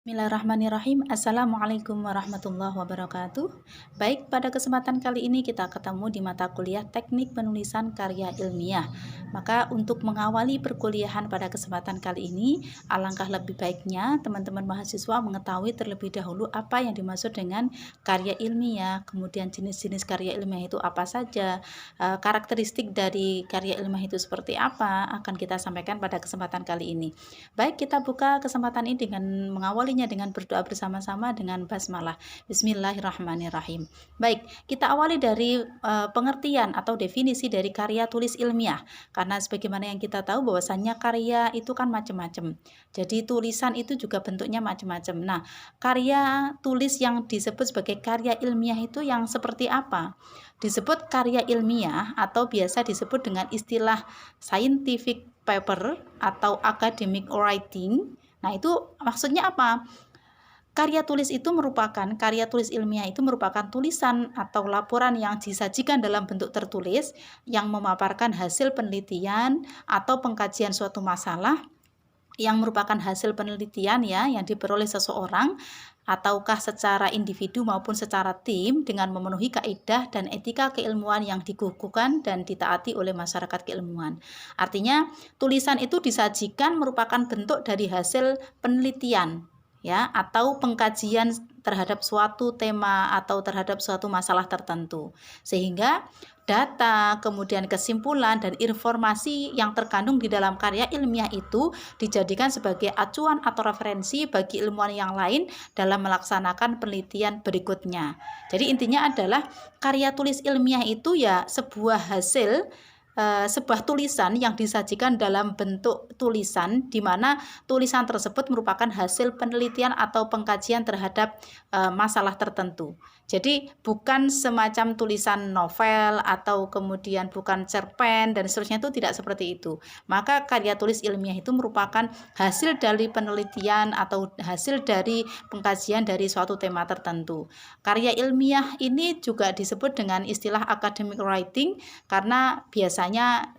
Bismillahirrahmanirrahim. Assalamualaikum warahmatullahi wabarakatuh. Baik, pada kesempatan kali ini kita ketemu di mata kuliah Teknik Penulisan Karya Ilmiah. Maka untuk mengawali perkuliahan pada kesempatan kali ini, alangkah lebih baiknya teman-teman mahasiswa mengetahui terlebih dahulu apa yang dimaksud dengan karya ilmiah, kemudian jenis-jenis karya ilmiah itu apa saja, karakteristik dari karya ilmiah itu seperti apa, akan kita sampaikan pada kesempatan kali ini. Baik, kita buka kesempatan ini dengan mengawalinya dengan berdoa bersama-sama dengan basmalah. Bismillahirrahmanirrahim. Baik, kita awali dari pengertian atau definisi dari karya tulis ilmiah. Karena sebagaimana yang kita tahu bahwasannya karya itu kan macam-macam. Jadi tulisan itu juga bentuknya macam-macam. Nah, karya tulis yang disebut sebagai karya ilmiah itu yang seperti apa? Disebut karya ilmiah atau biasa disebut dengan istilah scientific paper atau academic writing. Nah, itu maksudnya apa? Karya tulis ilmiah itu merupakan tulisan atau laporan yang disajikan dalam bentuk tertulis yang memaparkan hasil penelitian atau pengkajian suatu masalah yang merupakan hasil penelitian yang diperoleh seseorang ataukah secara individu maupun secara tim dengan memenuhi kaidah dan etika keilmuan yang dikukuhkan dan ditaati oleh masyarakat keilmuan. Artinya, tulisan itu disajikan merupakan bentuk dari hasil penelitian atau pengkajian terhadap suatu tema atau terhadap suatu masalah tertentu. Sehingga data, kemudian kesimpulan dan informasi yang terkandung di dalam karya ilmiah itu dijadikan sebagai acuan atau referensi bagi ilmuwan yang lain dalam melaksanakan penelitian berikutnya. Jadi intinya adalah karya tulis ilmiah itu sebuah hasil sebuah tulisan yang disajikan dalam bentuk tulisan di mana tulisan tersebut merupakan hasil penelitian atau pengkajian terhadap masalah tertentu. Jadi bukan semacam tulisan novel atau kemudian bukan cerpen dan seterusnya, itu tidak seperti itu. Maka karya tulis ilmiah itu merupakan hasil dari penelitian atau hasil dari pengkajian dari suatu tema tertentu. Karya ilmiah ini juga disebut dengan istilah academic writing karena biasanya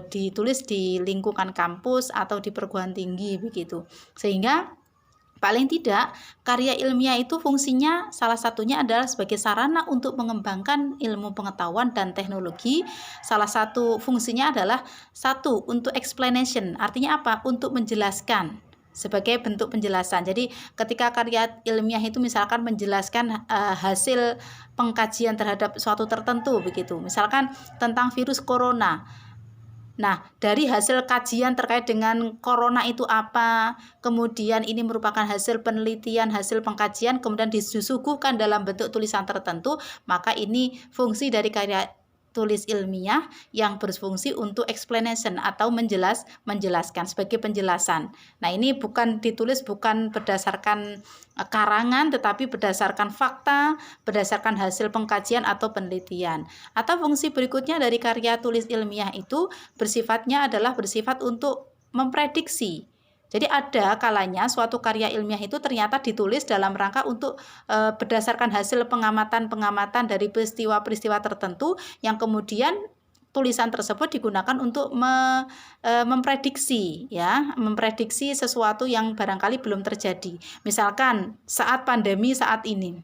ditulis di lingkungan kampus atau di perguruan tinggi begitu. Sehingga paling tidak, karya ilmiah itu fungsinya salah satunya adalah sebagai sarana untuk mengembangkan ilmu pengetahuan dan teknologi. Salah satu fungsinya adalah untuk explanation. Artinya apa? Untuk menjelaskan, sebagai bentuk penjelasan. Jadi ketika karya ilmiah itu misalkan menjelaskan hasil pengkajian terhadap suatu tertentu begitu. Misalkan tentang virus corona. Nah, dari hasil kajian terkait dengan corona itu apa, kemudian ini merupakan hasil penelitian, hasil pengkajian, kemudian disuguhkan dalam bentuk tulisan tertentu, maka ini fungsi dari karya tulis ilmiah yang berfungsi untuk explanation atau menjelaskan sebagai penjelasan. Nah, ini bukan ditulis bukan berdasarkan karangan tetapi berdasarkan fakta, berdasarkan hasil pengkajian atau penelitian. Atau fungsi berikutnya dari karya tulis ilmiah itu bersifat untuk memprediksi. Jadi ada kalanya suatu karya ilmiah itu ternyata ditulis dalam rangka untuk berdasarkan hasil pengamatan-pengamatan dari peristiwa-peristiwa tertentu yang kemudian tulisan tersebut digunakan untuk memprediksi sesuatu yang barangkali belum terjadi. Misalkan saat pandemi saat ini.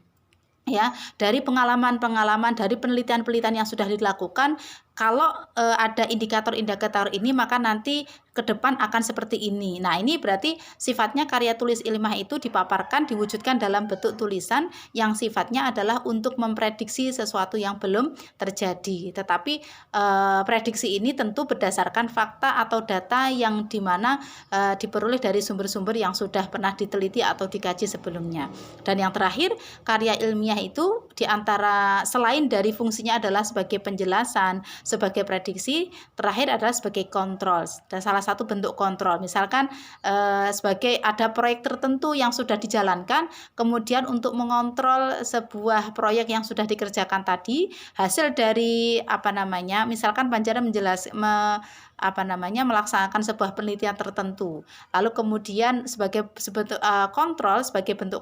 Dari pengalaman-pengalaman, dari penelitian-penelitian yang sudah dilakukan, kalau ada indikator-indikator ini maka nanti ke depan akan seperti ini. Nah, ini berarti sifatnya karya tulis ilmiah itu dipaparkan, diwujudkan dalam bentuk tulisan yang sifatnya adalah untuk memprediksi sesuatu yang belum terjadi. Tetapi prediksi ini tentu berdasarkan fakta atau data yang dimana diperoleh dari sumber-sumber yang sudah pernah diteliti atau dikaji sebelumnya. Dan yang terakhir, karya ilmiah itu diantara selain dari fungsinya adalah sebagai penjelasan, sebagai prediksi, terakhir adalah sebagai kontrol. Dan salah satu bentuk kontrol, misalkan sebagai ada proyek tertentu yang sudah dijalankan, kemudian untuk mengontrol sebuah proyek yang sudah dikerjakan tadi, hasil dari misalkan Panjara melaksanakan sebuah penelitian tertentu, lalu kemudian sebagai bentuk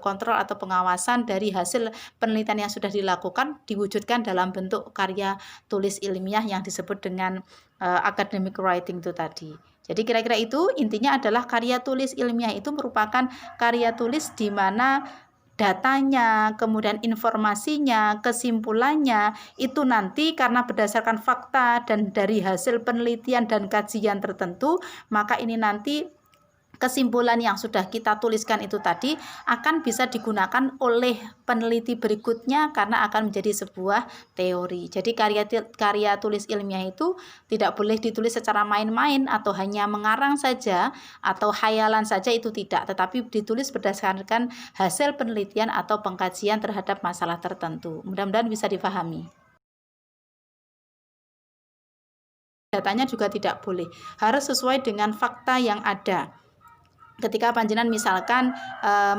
kontrol atau pengawasan dari hasil penelitian yang sudah dilakukan diwujudkan dalam bentuk karya tulis ilmiah yang disebut dengan academic writing itu tadi. Jadi kira-kira itu intinya adalah karya tulis ilmiah itu merupakan karya tulis di mana datanya, kemudian informasinya, kesimpulannya, itu nanti karena berdasarkan fakta dan dari hasil penelitian dan kajian tertentu, maka ini nanti kesimpulan yang sudah kita tuliskan itu tadi akan bisa digunakan oleh peneliti berikutnya karena akan menjadi sebuah teori. Jadi karya tulis ilmiah itu tidak boleh ditulis secara main-main atau hanya mengarang saja atau hayalan saja, itu tidak, tetapi ditulis berdasarkan hasil penelitian atau pengkajian terhadap masalah tertentu. Mudah-mudahan bisa dipahami. Datanya juga tidak boleh, harus sesuai dengan fakta yang ada. Ketika panjenengan misalkan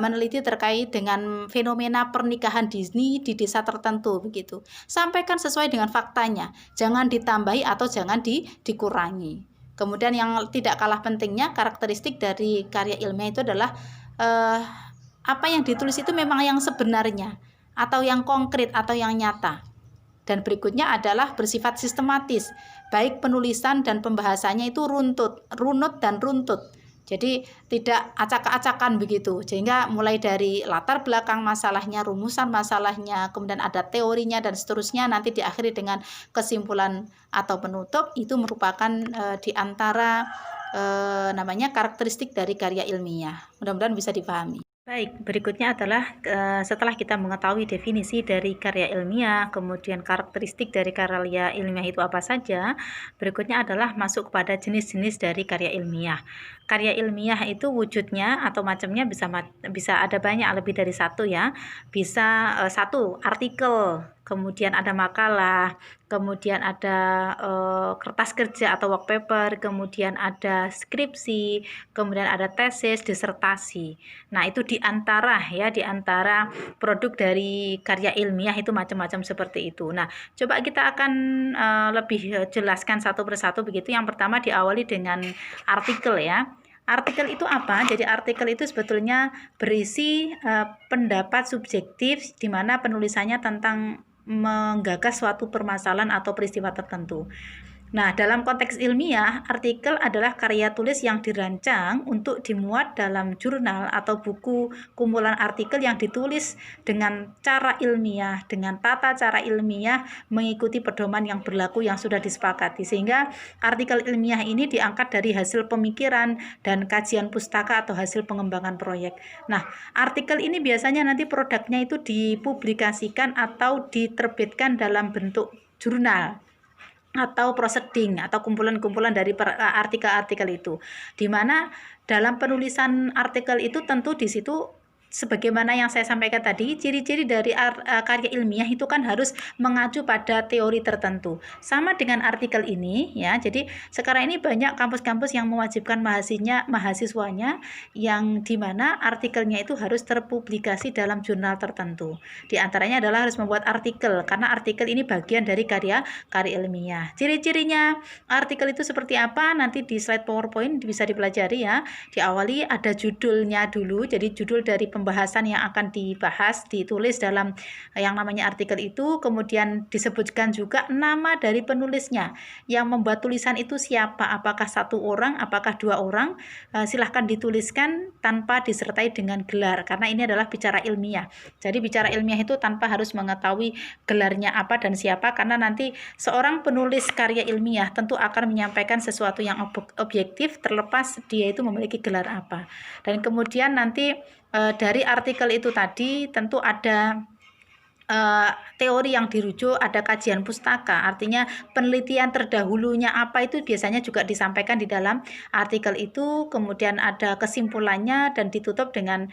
meneliti terkait dengan fenomena pernikahan dini di desa tertentu begitu, sampaikan sesuai dengan faktanya, jangan ditambahi atau jangan dikurangi. Kemudian yang tidak kalah pentingnya, karakteristik dari karya ilmiah itu adalah apa yang ditulis itu memang yang sebenarnya atau yang konkret atau yang nyata. Dan berikutnya adalah bersifat sistematis, baik penulisan dan pembahasannya itu runut dan runtut. Jadi tidak acak-acakan begitu, sehingga mulai dari latar belakang masalahnya, rumusan masalahnya, kemudian ada teorinya dan seterusnya, nanti diakhiri dengan kesimpulan atau penutup. Itu merupakan di antara namanya karakteristik dari karya ilmiah. Mudah-mudahan bisa dipahami. Baik, berikutnya adalah setelah kita mengetahui definisi dari karya ilmiah, kemudian karakteristik dari karya ilmiah itu apa saja, berikutnya adalah masuk kepada jenis-jenis dari karya ilmiah. Karya ilmiah itu wujudnya atau macamnya bisa ada banyak, lebih dari satu ya. Bisa satu artikel, kemudian ada makalah, kemudian ada kertas kerja atau work paper, kemudian ada skripsi, kemudian ada tesis, disertasi. Nah, itu di antara produk dari karya ilmiah itu macam-macam seperti itu. Nah, coba kita akan lebih jelaskan satu persatu begitu. Yang pertama diawali dengan artikel ya. Artikel itu apa? Jadi artikel itu sebetulnya berisi pendapat subjektif di mana penulisannya tentang menggagas suatu permasalahan atau peristiwa tertentu. Nah, dalam konteks ilmiah, artikel adalah karya tulis yang dirancang untuk dimuat dalam jurnal atau buku kumpulan artikel yang ditulis dengan cara ilmiah, dengan tata cara ilmiah mengikuti pedoman yang berlaku yang sudah disepakati. Sehingga artikel ilmiah ini diangkat dari hasil pemikiran dan kajian pustaka atau hasil pengembangan proyek. Nah, artikel ini biasanya nanti produknya itu dipublikasikan atau diterbitkan dalam bentuk jurnal atau proceeding atau kumpulan-kumpulan dari artikel-artikel itu, di mana dalam penulisan artikel itu tentu di situ sebagaimana yang saya sampaikan tadi, ciri-ciri dari karya ilmiah itu kan harus mengacu pada teori tertentu. Sama dengan artikel ini ya. Jadi sekarang ini banyak kampus-kampus yang mewajibkan mahasiswanya yang dimana artikelnya itu harus terpublikasi dalam jurnal tertentu. Di antaranya adalah harus membuat artikel, karena artikel ini bagian dari karya ilmiah. Ciri-cirinya artikel itu seperti apa? Nanti di slide PowerPoint bisa dipelajari ya. Diawali ada judulnya dulu. Jadi judul dari pembahasan yang akan dibahas ditulis dalam yang namanya artikel itu, kemudian disebutkan juga nama dari penulisnya. Yang membuat tulisan itu siapa, apakah satu orang, apakah dua orang, silahkan dituliskan tanpa disertai dengan gelar, karena ini adalah bicara ilmiah. Jadi bicara ilmiah itu tanpa harus mengetahui gelarnya apa dan siapa, karena nanti seorang penulis karya ilmiah tentu akan menyampaikan sesuatu yang objektif terlepas dia itu memiliki gelar apa. Dan kemudian nanti dari artikel itu tadi tentu ada teori yang dirujuk, ada kajian pustaka, artinya penelitian terdahulunya apa itu biasanya juga disampaikan di dalam artikel itu, kemudian ada kesimpulannya dan ditutup dengan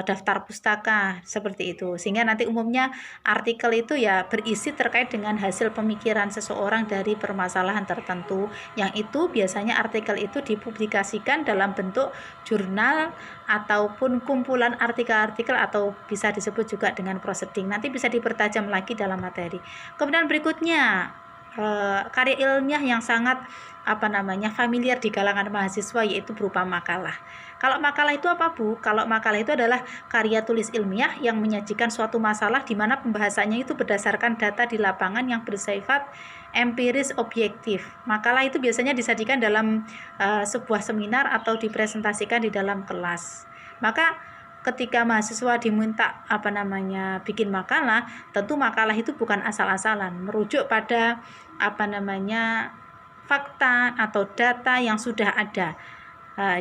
daftar pustaka seperti itu. Sehingga nanti umumnya artikel itu ya berisi terkait dengan hasil pemikiran seseorang dari permasalahan tertentu, yang itu biasanya artikel itu dipublikasikan dalam bentuk jurnal ataupun kumpulan artikel-artikel atau bisa disebut juga dengan proceeding. Nanti bisa dipertajam lagi dalam materi. Kemudian berikutnya karya ilmiah yang sangat familiar di kalangan mahasiswa, yaitu berupa makalah. Kalau makalah itu apa, Bu? Kalau makalah itu adalah karya tulis ilmiah yang menyajikan suatu masalah di mana pembahasannya itu berdasarkan data di lapangan yang bersifat empiris objektif. Makalah itu biasanya disajikan dalam sebuah seminar atau dipresentasikan di dalam kelas. Maka ketika mahasiswa diminta bikin makalah, tentu makalah itu bukan asal-asalan, merujuk pada fakta atau data yang sudah ada.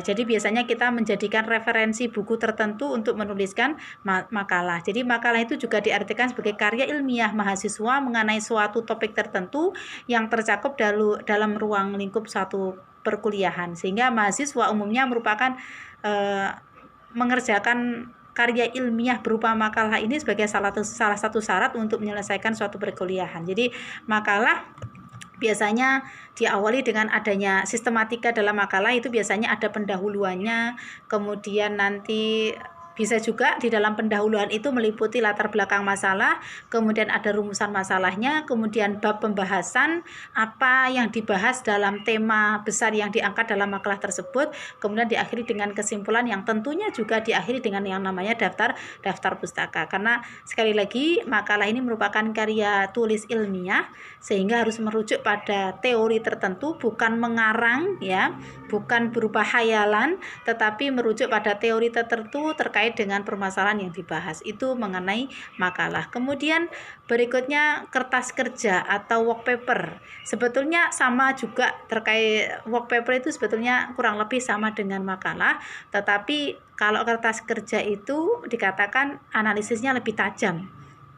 Jadi biasanya kita menjadikan referensi buku tertentu untuk menuliskan makalah. Jadi makalah itu juga diartikan sebagai karya ilmiah mahasiswa mengenai suatu topik tertentu yang tercakup dalam ruang lingkup suatu perkuliahan. Sehingga mahasiswa umumnya merupakan mengerjakan karya ilmiah berupa makalah ini sebagai salah satu syarat untuk menyelesaikan suatu perkuliahan. Jadi makalah biasanya diawali dengan adanya sistematika dalam makalah. Itu biasanya ada pendahuluannya, kemudian nanti bisa juga di dalam pendahuluan itu meliputi latar belakang masalah, kemudian ada rumusan masalahnya, kemudian bab pembahasan, apa yang dibahas dalam tema besar yang diangkat dalam makalah tersebut, kemudian diakhiri dengan kesimpulan yang tentunya juga diakhiri dengan yang namanya daftar pustaka. Karena sekali lagi makalah ini merupakan karya tulis ilmiah, sehingga harus merujuk pada teori tertentu, bukan mengarang ya, bukan berupa hayalan, tetapi merujuk pada teori tertentu terkait dengan permasalahan yang dibahas. Itu mengenai makalah. Kemudian berikutnya kertas kerja atau work paper. Sebetulnya sama juga, terkait work paper itu sebetulnya kurang lebih sama dengan makalah, tetapi kalau kertas kerja itu dikatakan analisisnya lebih tajam.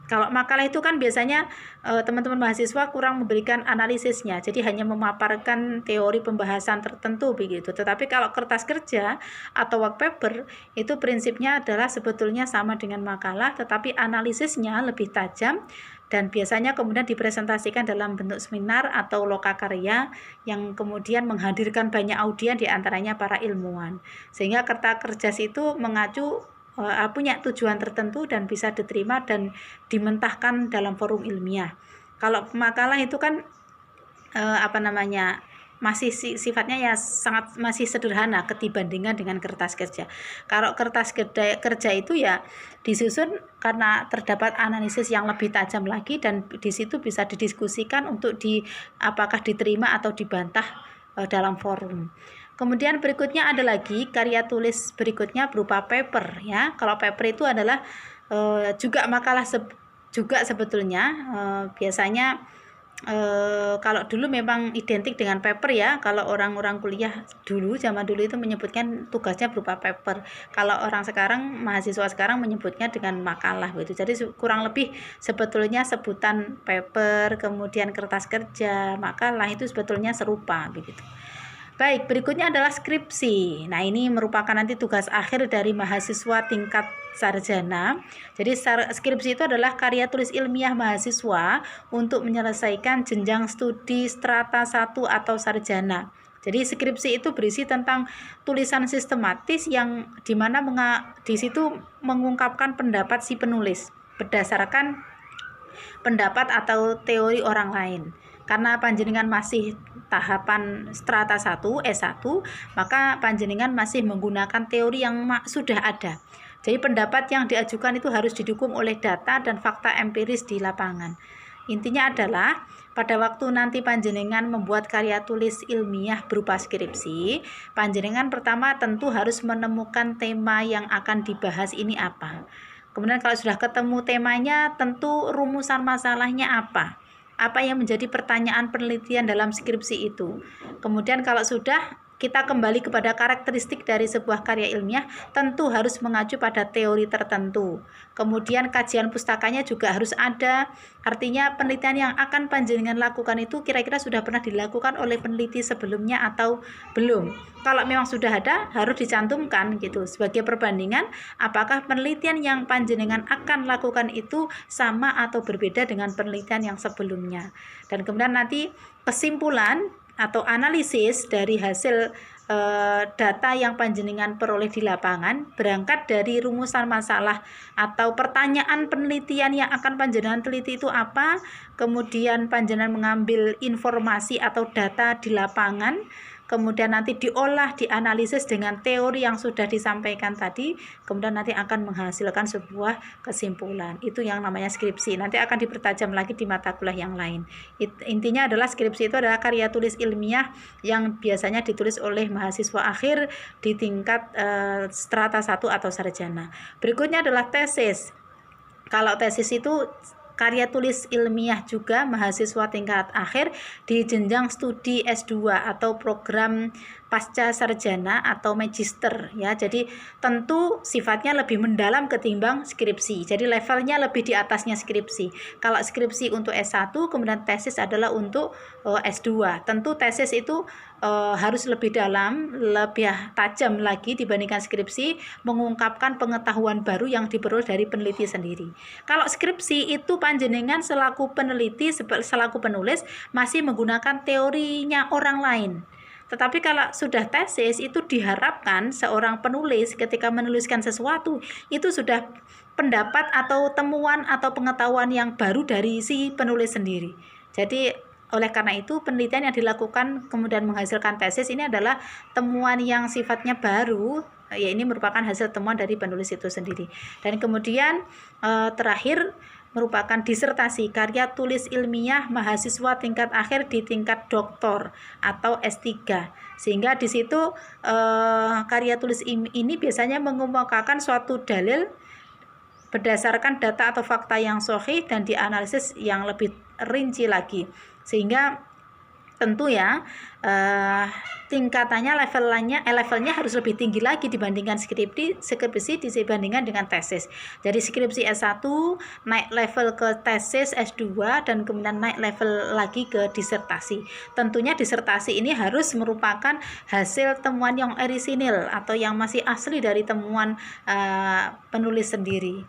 Kalau makalah itu kan biasanya teman-teman mahasiswa kurang memberikan analisisnya, jadi hanya memaparkan teori pembahasan tertentu begitu. Tetapi kalau kertas kerja atau work paper itu prinsipnya adalah sebetulnya sama dengan makalah, tetapi analisisnya lebih tajam dan biasanya kemudian dipresentasikan dalam bentuk seminar atau lokakarya yang kemudian menghadirkan banyak audien, diantaranya para ilmuwan. Sehingga kertas kerja itu mengacu punya tujuan tertentu dan bisa diterima dan dimentahkan dalam forum ilmiah. Kalau makalah itu kan masih sifatnya ya masih sederhana dibandingkan dengan kertas kerja. Kalau kertas kerja itu ya disusun karena terdapat analisis yang lebih tajam lagi, dan di situ bisa didiskusikan untuk apakah diterima atau dibantah dalam forum. Kemudian berikutnya ada lagi karya tulis berikutnya berupa paper ya. Kalau paper itu adalah juga makalah juga sebetulnya, biasanya kalau dulu memang identik dengan paper ya. Kalau orang-orang kuliah dulu, zaman dulu itu menyebutkan tugasnya berupa paper. Kalau orang sekarang, mahasiswa sekarang menyebutnya dengan makalah gitu. Jadi kurang lebih sebetulnya sebutan paper, kemudian kertas kerja, makalah itu sebetulnya serupa begitu. Baik, berikutnya adalah skripsi. Nah, ini merupakan nanti tugas akhir dari mahasiswa tingkat sarjana. Jadi skripsi itu adalah karya tulis ilmiah mahasiswa untuk menyelesaikan jenjang studi strata 1 atau sarjana. Jadi skripsi itu berisi tentang tulisan sistematis yang dimana di situ mengungkapkan pendapat si penulis berdasarkan pendapat atau teori orang lain. Karena panjenengan masih tahapan strata 1, S1, maka panjenengan masih menggunakan teori yang sudah ada. Jadi pendapat yang diajukan itu harus didukung oleh data dan fakta empiris di lapangan. Intinya adalah pada waktu nanti panjenengan membuat karya tulis ilmiah berupa skripsi, panjenengan pertama tentu harus menemukan tema yang akan dibahas ini apa. Kemudian kalau sudah ketemu temanya, tentu rumusan masalahnya apa yang menjadi pertanyaan penelitian dalam skripsi itu. Kemudian kalau sudah, kita kembali kepada karakteristik dari sebuah karya ilmiah, tentu harus mengacu pada teori tertentu. Kemudian kajian pustakanya juga harus ada, artinya penelitian yang akan panjenengan lakukan itu kira-kira sudah pernah dilakukan oleh peneliti sebelumnya atau belum. Kalau memang sudah ada, harus dicantumkan gitu sebagai perbandingan apakah penelitian yang panjenengan akan lakukan itu sama atau berbeda dengan penelitian yang sebelumnya. Dan kemudian nanti kesimpulan atau analisis dari hasil data yang panjenengan peroleh di lapangan berangkat dari rumusan masalah atau pertanyaan penelitian yang akan panjenengan teliti itu apa, kemudian panjenengan mengambil informasi atau data di lapangan, kemudian nanti diolah, dianalisis dengan teori yang sudah disampaikan tadi, kemudian nanti akan menghasilkan sebuah kesimpulan. Itu yang namanya skripsi. Nanti akan dipertajam lagi di mata kuliah yang lain. Intinya adalah skripsi itu adalah karya tulis ilmiah yang biasanya ditulis oleh mahasiswa akhir di tingkat strata 1 atau sarjana. Berikutnya adalah tesis. Kalau tesis itu karya tulis ilmiah juga mahasiswa tingkat akhir di jenjang studi S2 atau program pasca sarjana atau magister ya. Jadi tentu sifatnya lebih mendalam ketimbang skripsi. Jadi levelnya lebih di atasnya skripsi. Kalau skripsi untuk S1, kemudian tesis adalah untuk S2. Tentu tesis itu harus lebih dalam, lebih tajam lagi dibandingkan skripsi, mengungkapkan pengetahuan baru yang diperoleh dari peneliti sendiri. Kalau skripsi itu panjenengan selaku peneliti, selaku penulis masih menggunakan teorinya orang lain. Tetapi kalau sudah tesis itu diharapkan seorang penulis ketika menuliskan sesuatu itu sudah pendapat atau temuan atau pengetahuan yang baru dari si penulis sendiri. Jadi oleh karena itu penelitian yang dilakukan kemudian menghasilkan tesis ini adalah temuan yang sifatnya baru, ya ini merupakan hasil temuan dari penulis itu sendiri. Dan kemudian terakhir merupakan disertasi, karya tulis ilmiah mahasiswa tingkat akhir di tingkat doktor atau S3. Sehingga di situ karya tulis ini biasanya mengemukakan suatu dalil berdasarkan data atau fakta yang sahih dan dianalisis yang lebih rinci lagi. Sehingga tentu ya tingkatannya levelnya harus lebih tinggi lagi dibandingkan skripsi dibandingkan dengan tesis. Jadi skripsi S1 naik level ke tesis S2 dan kemudian naik level lagi ke disertasi. Tentunya disertasi ini harus merupakan hasil temuan yang orisinil atau yang masih asli dari temuan penulis sendiri.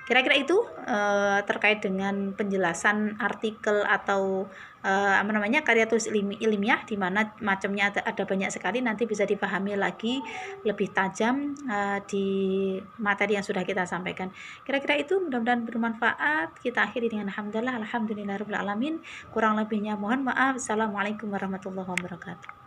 Kira-kira itu terkait dengan penjelasan artikel atau karya tulis ilmiah, di mana macamnya ada banyak sekali, nanti bisa dipahami lagi lebih tajam di materi yang sudah kita sampaikan. Kira-kira itu, mudah-mudahan bermanfaat. Kita akhiri dengan alhamdulillahirabbil alamin. Kurang lebihnya mohon maaf. Assalamualaikum warahmatullahi wabarakatuh.